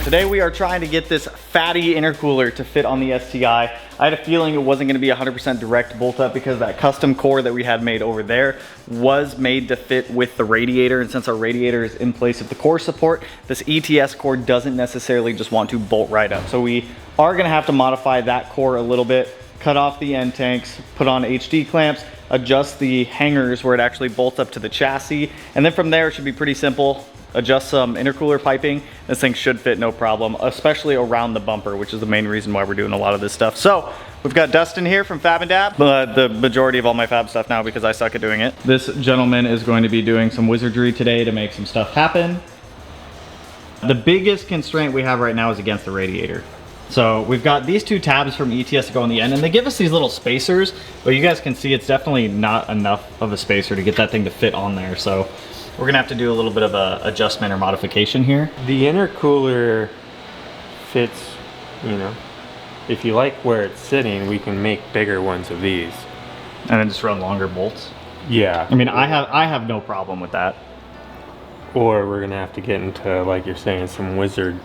Today we are trying to get this fatty intercooler to fit on the STI. I had a feeling it wasn't gonna be 100% direct bolt up because that custom core that we had made over there was made to fit with the radiator, and since our radiator is in place of the core support, this ETS core doesn't necessarily just want to bolt right up. So we are gonna have to modify that core a little bit, cut off the end tanks, put on HD clamps, adjust the hangers where it actually bolts up to the chassis, and then from there it should be pretty simple. Adjust some intercooler piping. This thing should fit no problem, especially around the bumper, which is the main reason why we're doing a lot of this stuff. So we've got Dustin here from Fab and Dab, but the majority of all my Fab stuff now because I suck at doing it. This gentleman is going to be doing some wizardry today to make some stuff happen. The biggest constraint we have right now is against the radiator. So we've got these two tabs from ETS to go on the end, and they give us these little spacers, but you guys can see it's definitely not enough of a spacer to get that thing to fit on there. So we're gonna have to do a little bit of a adjustment or modification here. The intercooler fits, you know, if you like where it's sitting, we can make bigger ones of these. And then just run longer bolts. Yeah. I mean, I have no problem with that. Or we're gonna have to get into, like you're saying, some wizardry.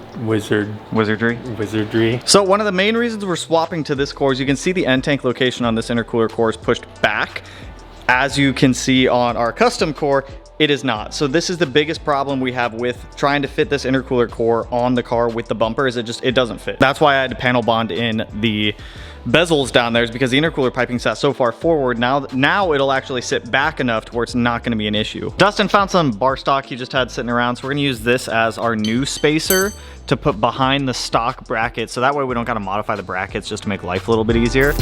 So one of the main reasons we're swapping to this core is you can see the end tank location on this intercooler core is pushed back. As you can see on our custom core, it is not. So this is the biggest problem we have with trying to fit this intercooler core on the car with the bumper, is it doesn't fit. That's why I had to panel bond in the bezels down there, is because the intercooler piping sat so far forward. Now it'll actually sit back enough to where it's not gonna be an issue. Dustin found some bar stock he just had sitting around, so we're gonna use this as our new spacer to put behind the stock bracket, so that way we don't gotta modify the brackets just to make life a little bit easier.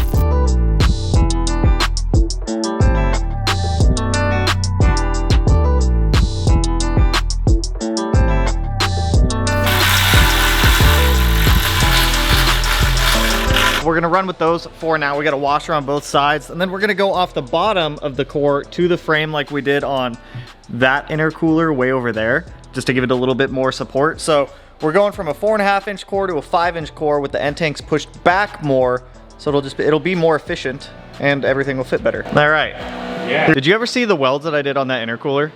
We're gonna run with those for now. We got a washer on both sides, and then we're gonna go off the bottom of the core to the frame like we did on that intercooler way over there, just to give it a little bit more support. So we're going from a 4.5-inch core to a 5-inch core with the end tanks pushed back more, so it'll be more efficient and everything will fit better. All right. Yeah. Did you ever see the welds that I did on that intercooler?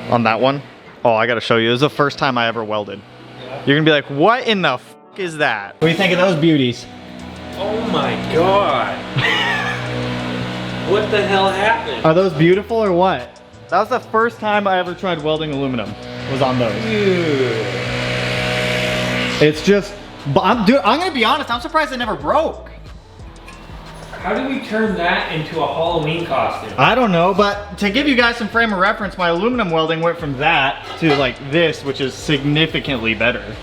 On that one? Oh, I gotta show you. It was the first time I ever welded. Yeah. You're gonna be like, what in the f is that? What do you think of those beauties? Oh my god. What the hell happened? Are those beautiful or what? That was the first time I ever tried welding aluminum, was on those. Dude. It's just, I'm gonna be honest, I'm surprised it never broke. How do we turn that into a Halloween costume? I don't know, but to give you guys some frame of reference, my aluminum welding went from that to like this, which is significantly better.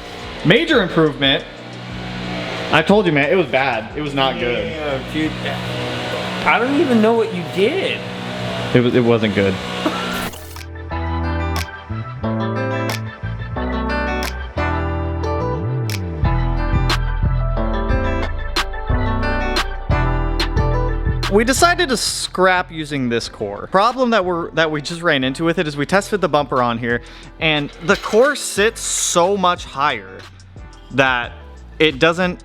Major improvement. I told you, man, it was bad. It was not good. Yeah, dude. I don't even know what you did. It wasn't good. We decided to scrap using this core. Problem that we just ran into with it is we tested the bumper on here, and the core sits so much higher that it doesn't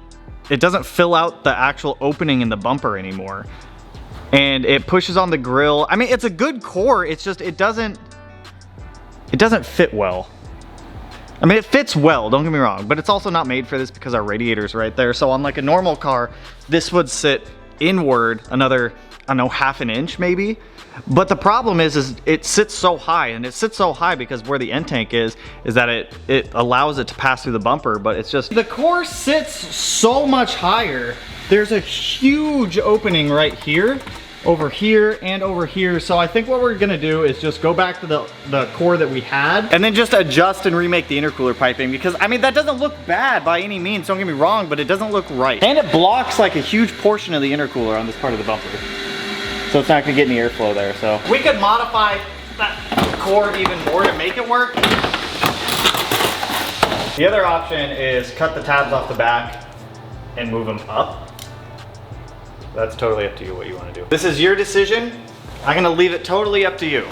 fill out the actual opening in the bumper anymore. And it pushes on the grill. I mean, it's a good core, it's just, it doesn't fit well. I mean, it fits well, don't get me wrong, but it's also not made for this because our radiator's right there. So on like a normal car, this would sit inward another, I don't know, 1/2 inch maybe. But the problem is it sits so high, and it sits so high because where the end tank is that it allows it to pass through the bumper, but it's just, the core sits so much higher. There's a huge opening right here, over here, and over here. So I think what we're gonna do is just go back to the core that we had, and then just adjust and remake the intercooler piping, because I mean, that doesn't look bad by any means, don't get me wrong, but it doesn't look right. And it blocks like a huge portion of the intercooler on this part of the bumper. So it's not gonna get any airflow there, so. We could modify that core even more to make it work. The other option is cut the tabs off the back and move them up. That's totally up to you what you wanna do. This is your decision. I'm gonna leave it totally up to you.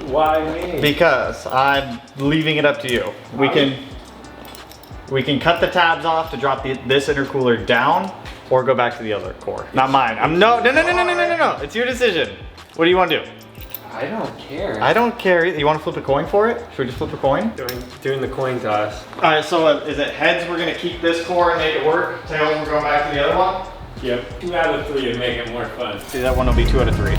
Why me? Because I'm leaving it up to you. We can cut the tabs off to drop this intercooler down, or go back to the other core. Not mine. No. It's your decision. What do you want to do? I don't care. I don't care. You want to flip a coin for it? Should we just flip a coin? Doing the coin toss. All right, so is it heads we're gonna keep this core and make it work? Tails we're going back to the other one? Yep. 2 out of 3 to make it more fun. See, that one will be 2 out of 3.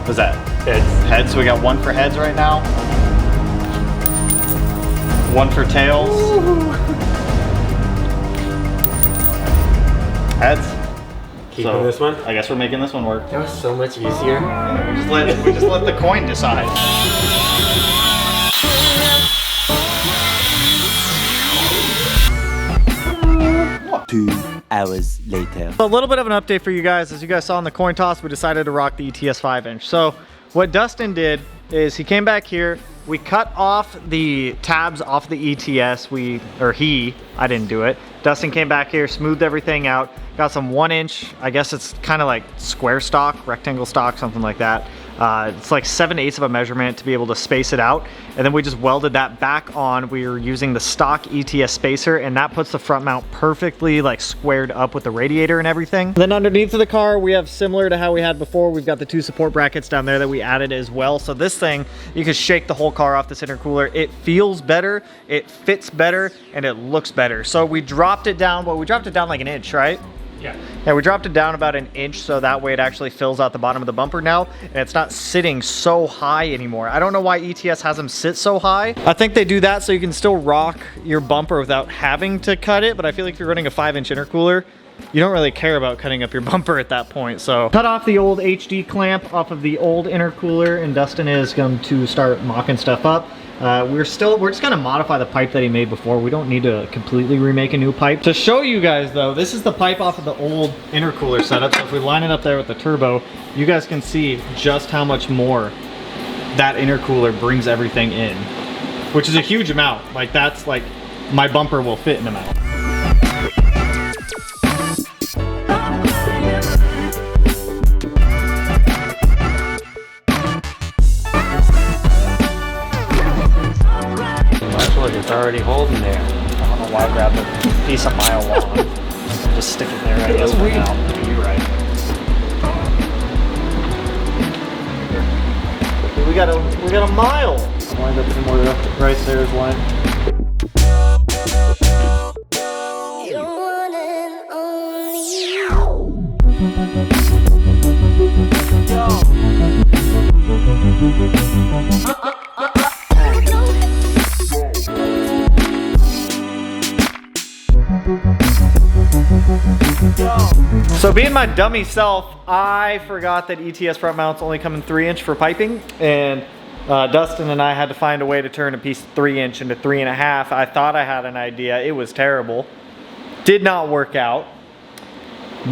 What's that? Heads. Heads, so we got 1 for heads right now. 1 for tails. Heads. Keeping this one? I guess we're making this one work. That was so much easier. We just let the coin decide. 2 hours later. A little bit of an update for you guys. As you guys saw in the coin toss, we decided to rock the ETS 5-inch. So what Dustin did is he came back here, we cut off the tabs off the ETS, I didn't do it. Dustin came back here, smoothed everything out, got some 1-inch, I guess it's kind of like square stock, rectangle stock, something like that. It's like 7/8 of a measurement to be able to space it out. And then we just welded that back on. We were using the stock ETS spacer, and that puts the front mount perfectly like squared up with the radiator and everything. And then underneath of the car, we have similar to how we had before. We've got the 2 support brackets down there that we added as well. So this thing, you can shake the whole car off this intercooler. It feels better, it fits better, and it looks better. So we dropped it down, well, we dropped it down like 1 inch, right? Yeah, we dropped it down about 1 inch so that way it actually fills out the bottom of the bumper now, and it's not sitting so high anymore. I don't know why ETS has them sit so high. I think they do that so you can still rock your bumper without having to cut it, but I feel like if you're running a 5-inch intercooler, you don't really care about cutting up your bumper at that point. So cut off the old HD clamp off of the old intercooler, and Dustin is going to start mocking stuff up. We're just gonna modify the pipe that he made before. We don't need to completely remake a new pipe. To show you guys though, this is the pipe off of the old intercooler setup. So if we line it up there with the turbo, you guys can see just how much more that intercooler brings everything in, which is a huge amount. Like that's like, my bumper will fit in a amount. It's already holding there. I don't know why I grabbed a piece of mile long. Just stick it there, I guess, for now. You're right. We got a mile. Lined up some more right there is line. You're one and only. So being my dummy self, I forgot that ETS front mounts only come in 3-inch for piping, and Dustin and I had to find a way to turn a piece 3-inch into 3.5. I thought I had an idea. It was terrible. Did not work out.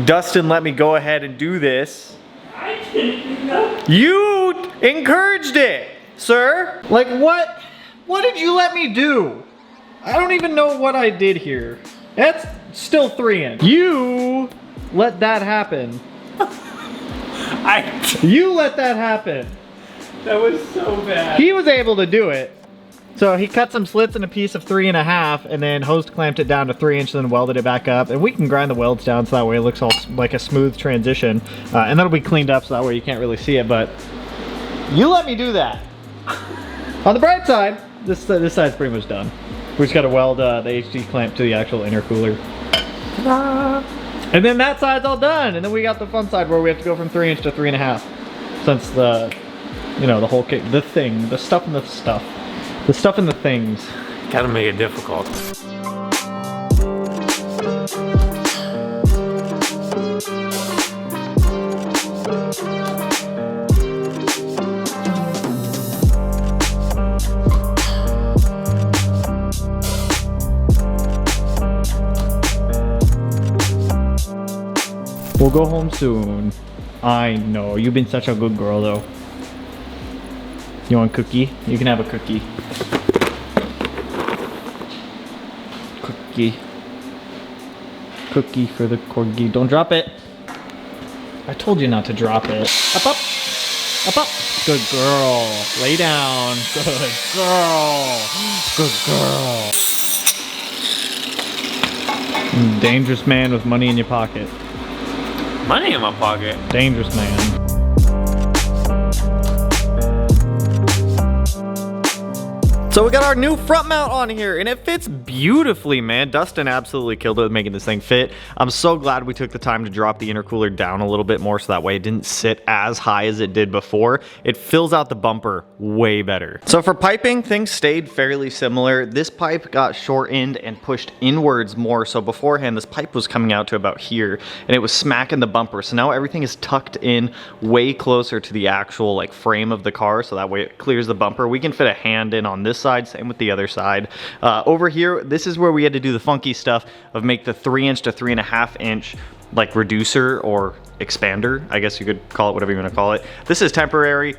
Dustin let me go ahead and do this. I didn't know. You encouraged it, sir. Like what? What did you let me do? I don't even know what I did here. That's still 3-inch. You let that happen. You let that happen. That was so bad. He was able to do it. So he cut some slits in a piece of 3.5 and then hose clamped it down to 3-inch and then welded it back up. And we can grind the welds down so that way it looks all like a smooth transition. And that'll be cleaned up so that way you can't really see it. But you let me do that. On the bright side, this side's pretty much done. We just got to weld the HD clamp to the actual intercooler. And then that side's all done. And then we got the fun side where we have to go from 3-inch to 3.5. Since the, you know, the whole kit, the thing, the stuff and the stuff. The stuff and the things. Gotta make it difficult. We'll go home soon. I know. You've been such a good girl though. You want a cookie? You can have a cookie. Cookie. Cookie for the corgi. Don't drop it. I told you not to drop it. Up, up. Up, up. Good girl. Lay down. Good girl. Good girl. Dangerous man with money in your pocket. Money in my pocket. Dangerous man. So we got our new front mount on here and it fits beautifully, man. Dustin absolutely killed it with making this thing fit. I'm so glad we took the time to drop the intercooler down a little bit more so that way it didn't sit as high as it did before. It fills out the bumper way better. So for piping, things stayed fairly similar. This pipe got shortened and pushed inwards more. So beforehand, this pipe was coming out to about here and it was smacking the bumper. So now everything is tucked in way closer to the actual like frame of the car. So that way it clears the bumper. We can fit a hand in on this side, same with the other side. Over here, this is where we had to do the funky stuff of make the 3" to 3.5" like reducer or expander. I guess you could call it whatever you want to call it. This is temporary.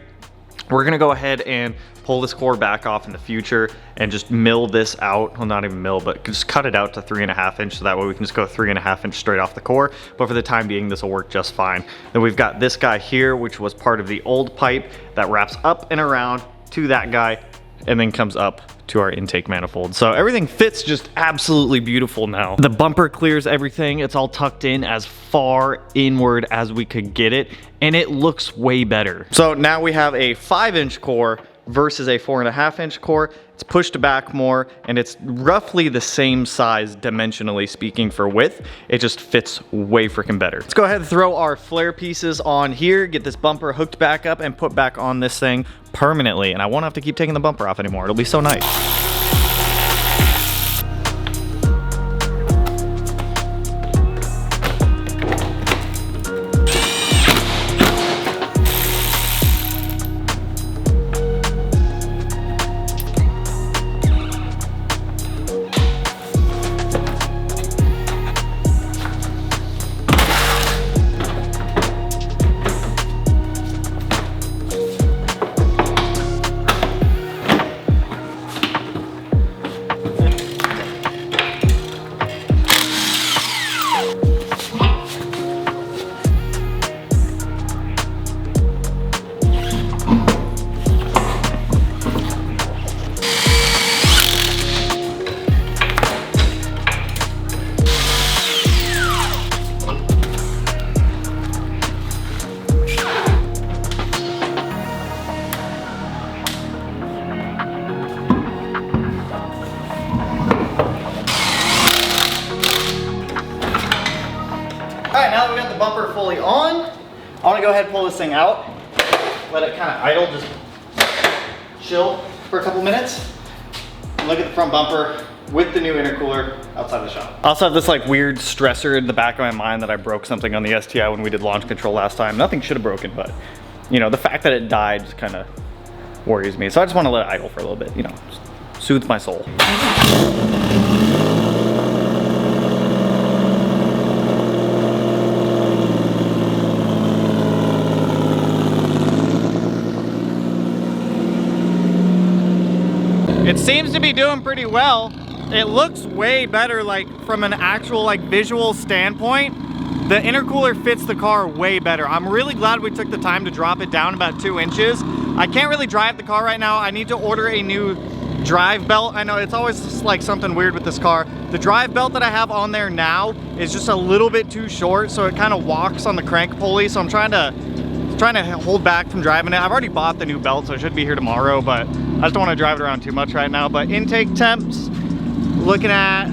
We're gonna go ahead and pull this core back off in the future and just mill this out. Well, not even mill, but just cut it out to 3.5" so that way we can just go 3.5" straight off the core. But for the time being, this will work just fine. Then we've got this guy here, which was part of the old pipe that wraps up and around to that guy and then comes up to our intake manifold. So everything fits just absolutely beautiful now. The bumper clears everything. It's all tucked in as far inward as we could get it, and it looks way better. So now we have a 5" core versus a 4.5" core. It's pushed back more and it's roughly the same size dimensionally speaking for width. It just fits way freaking better. Let's go ahead and throw our flare pieces on here, get this bumper hooked back up and put back on this thing permanently. And I won't have to keep taking the bumper off anymore. It'll be so nice. Alright, now that we got the bumper fully on, I want to go ahead and pull this thing out, let it kind of idle, just chill for a couple minutes, and look at the front bumper with the new intercooler outside the shop. I also have this like weird stressor in the back of my mind that I broke something on the STI when we did launch control last time. Nothing should have broken, but you know, the fact that it died just kind of worries me. So I just want to let it idle for a little bit, you know, just soothe my soul. It seems to be doing pretty well. It looks way better, like from an actual like visual standpoint. The intercooler fits the car way better. I'm really glad we took the time to drop it down about 2 inches. I can't really drive the car right now. I need to order a new drive belt. I know it's always just like something weird with this car. The drive belt that I have on there now is just a little bit too short, so it kind of walks on the crank pulley. So I'm trying to hold back from driving it. I've already bought the new belt, so it should be here tomorrow, but I just don't want to drive it around too much right now. But intake temps, looking at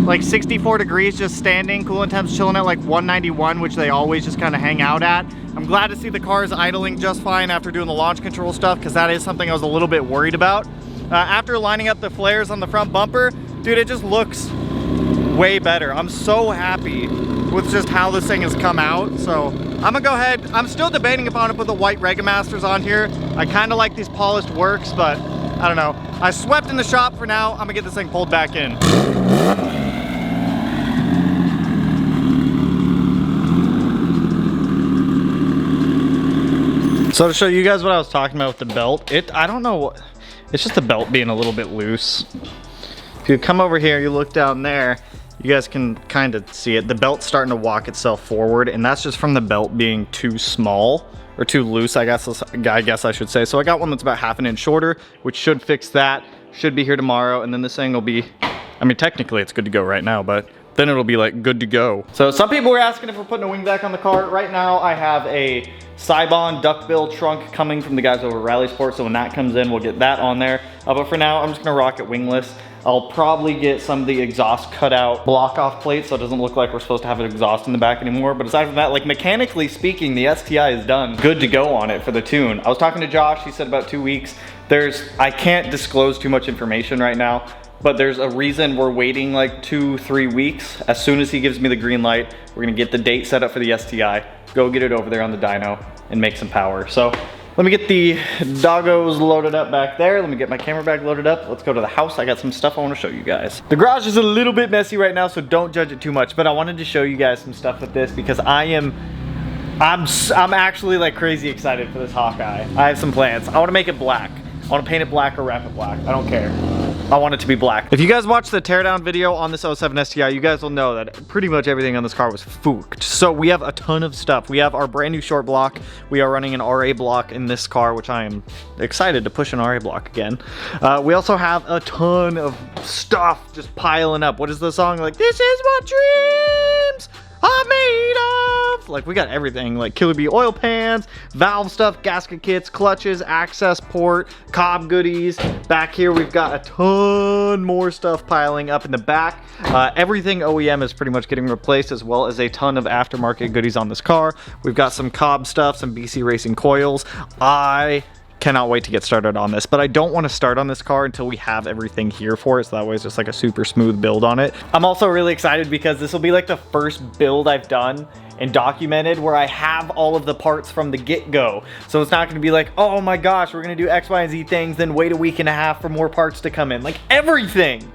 like 64 degrees just standing. Coolant temps chilling at like 191, which they always just kind of hang out at. I'm glad to see the car is idling just fine after doing the launch control stuff, because that is something I was a little bit worried about. After lining up the flares on the front bumper, dude, it just looks way better. I'm so happy with just how this thing has come out. So I'm gonna go ahead. I'm still debating if I want to put the white Regamasters on here. I kind of like these polished works, but I don't know. I swept in the shop for now. I'm gonna get this thing pulled back in. So to show you guys what I was talking about with the belt, I don't know what, it's just the belt being a little bit loose. If you come over here, you look down there, you guys can kind of see it. The belt's starting to walk itself forward, and that's just from the belt being too small, or too loose, I guess I should say. So I got one that's about 1/2 inch shorter, which should fix that. Should be here tomorrow, and then this thing will be, I mean, technically it's good to go right now, but then it'll be like good to go. So some people were asking if we're putting a wing back on the car. Right now I have a Cybon duckbill trunk coming from the guys over at Rally Sport, so when that comes in, we'll get that on there. But for now, I'm just gonna rock it wingless. I'll probably get some of the exhaust cut out block off plates so it doesn't look like we're supposed to have an exhaust in the back anymore. But aside from that, like mechanically speaking, the STI is done. Good to go on it for the tune. I was talking to Josh, he said about 2 weeks. I can't disclose too much information right now, but there's a reason we're waiting like 2-3 weeks. As soon as he gives me the green light, we're gonna get the date set up for the STI, go get it over there on the dyno and make some power. So let me get the doggos loaded up back there. Let me get my camera bag loaded up. Let's go to the house. I got some stuff I want to show you guys. The garage is a little bit messy right now, so don't judge it too much, but I wanted to show you guys some stuff with this because I'm actually like crazy excited for this Hawkeye. I have some plans. I want to make it black. I want to paint it black or wrap it black. I don't care. I want it to be black. If you guys watched the teardown video on this 07 STI, you guys will know that pretty much everything on this car was fooked. So we have a ton of stuff. We have our brand new short block. We are running an RA block in this car, which I am excited to push an RA block again. We also have a ton of stuff just piling up. What is the song? Like, this is what dreams are made of. Like, we got everything, like Killer Bee oil pans, valve stuff, gasket kits, clutches, access port, Cobb goodies. Back here we've got a ton more stuff piling up in the back. Everything OEM is pretty much getting replaced, as well as a ton of aftermarket goodies on this car. We've got some Cobb stuff, some BC Racing coils. I cannot wait to get started on this, but I don't want to start on this car until we have everything here for it, so that way it's just like a super smooth build on it. I'm also really excited because this will be like the first build I've done and documented where I have all of the parts from the get-go. So it's not going to be like, oh my gosh, we're going to do X, Y, and Z things, then wait a week and a half for more parts to come in. Like, everything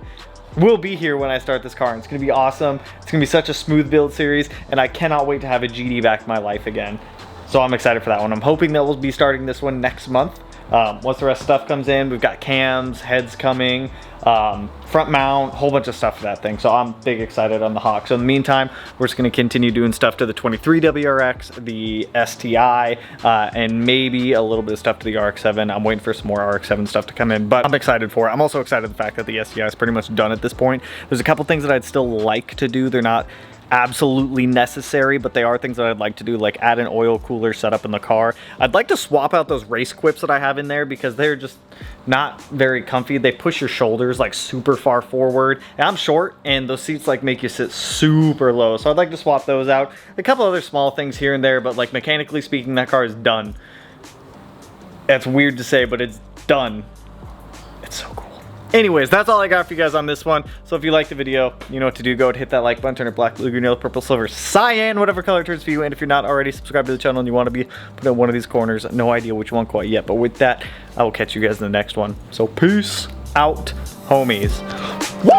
will be here when I start this car, and it's going to be awesome. It's going to be such a smooth build series, and I cannot wait to have a GD back in my life again. So I'm excited for that one. I'm hoping that we'll be starting this one next month. Once the rest of stuff comes in, we've got cams, heads coming, front mount, whole bunch of stuff for that thing. So I'm big excited on the Hawk. So in the meantime, we're just gonna continue doing stuff to the 23 WRX, the STI, and maybe a little bit of stuff to the RX-7. I'm waiting for some more RX-7 stuff to come in, but I'm excited for it. I'm also excited the fact that the STI is pretty much done at this point. There's a couple things that I'd still like to do. They're not absolutely necessary, but they are things that I'd like to do, like add an oil cooler setup in the car. I'd like to swap out those race quips that I have in there because they're just not very comfy. They push your shoulders like super far forward, and I'm short, and those seats like make you sit super low, so I'd like to swap those out. A couple other small things here and there, but like mechanically speaking, that car is done. That's weird to say, but it's done. It's so cool. Anyways, that's all I got for you guys on this one. So if you liked the video, you know what to do. Go ahead and hit that like button, turn it black, blue, green, yellow, purple, silver, cyan, whatever color it turns for you. And if you're not already subscribed to the channel and you want to be, put in one of these corners. No idea which one quite yet, but with that, I will catch you guys in the next one. So peace out, homies. Woo!